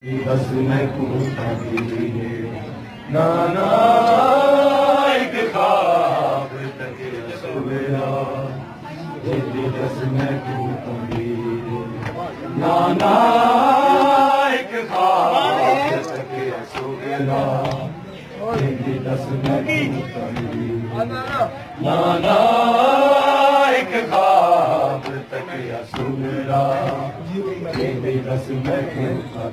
बस मैं पूछता नाना एक ख्वाब तक सवेरा बस मैं पूछता नाना एक ख्वाब तक सवेरा बस मैं पूछता नाना एक ख्वाब तक सवेरा बस मैं पूछता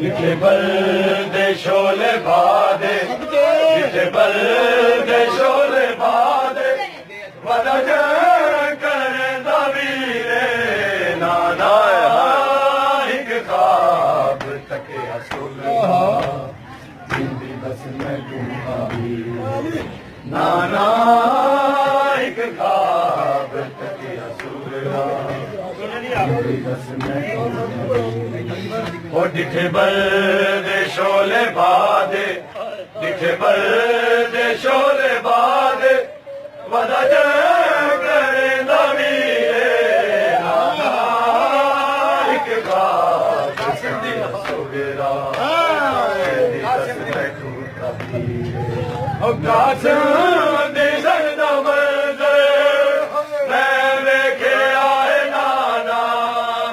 लिखे बल दे शोले बादे लिखे बल दे शोले बादे वदज कर दवीरे नाना एक ख्वाब तक असुला जिंदगी बस मैं तुम्हारी नाना एक ख्वाब तक असुला बस मैं ओ दिखे बल दे शोले बादे दिखे बल दे शोले बादे वदज करे नवीरे नाना एक ख्वाब तक सवेरा बस मैं तुम्हारी ओ कासम दे सकदा मंजर मैं वेखे आए नाना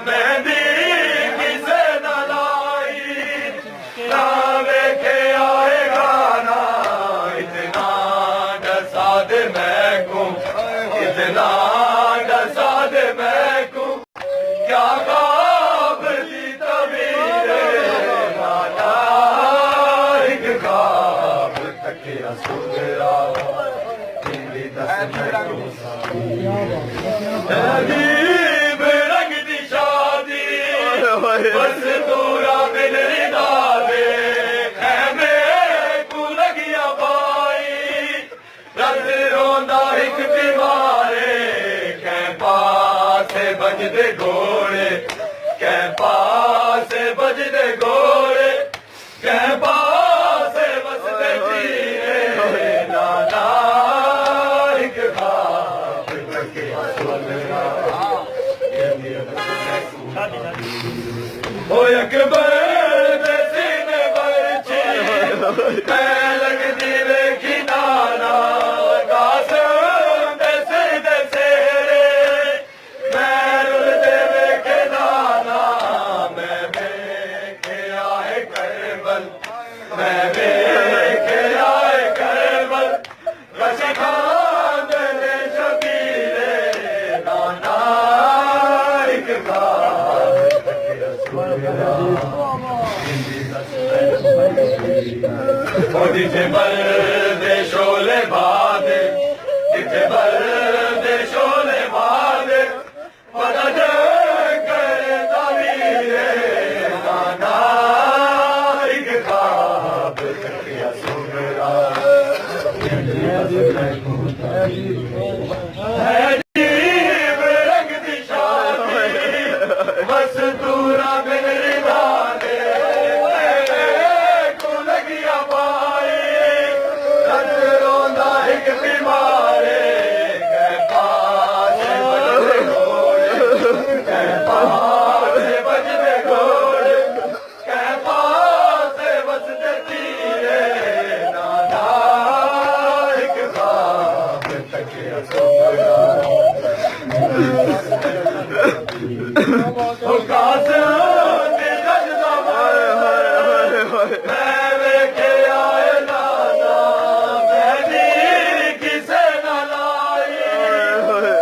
मेहंदी किसे न लाई ना वेखे आए गाना इतना डसा दे मैं को इतना डसा दे मैं को क्या ख्वाब दी तबीरे नाना एक ख्वाब तक असुरा अजीब रंग दी शादी बस दूरा मिल रिदा दे खैमे तू लगिया बाई रत रोंदा एक बीमारे कै पासे बजदे घोड़े कै पासे बजदे घोड़े कै पासे बसदे चीरे नाना एक ख्वाब तक असुरा ओ अकबर दे सीने बरछी मैं लगदी वेखी नाना कासम दे सीने सेरे मैं रुलदे वेखे नाना मैं वेखे आए करबल मैं वेखे आए करबल कशी खान दे शबीरे नाना एक ख्वाब दिखे बल दे शोले बादे दिखे बल दे शोले बादे वदज करे तवीरे नाना एक ख्वाब तक असुरा अजीब रंग दी शादी बस दूरा मिल रिदा दे को लगिया बाई रत रोंदा एक बीमारे कै पासे बजदे घोड़े कै पासे बजदे घोड़े कै पासे बसदे तीरे नाना एक ख्वाब तक असुरा ओ कासम दे सजदा मैं वेखे आए नाना मेहंदी किसे न लाई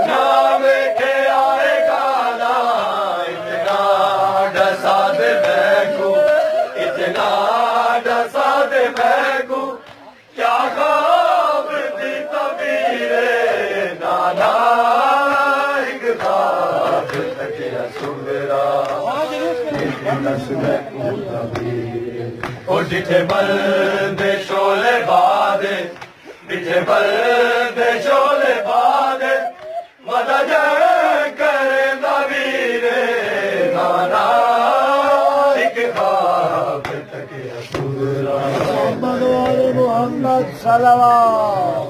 ना वेखे आए गाना इतना डसा दे मैं को इतना डसा दे मैं को क्या ख्वाब दी तबीरे नाना एक ख्वाब तक असुरा बस मैं ओ दिखे बल दे शोले बादे दिखे बल दे शोले बादे वदज करे नवीरे नाना एक ख्वाब तक असुरा मोहम्मद सल्लल्लाहु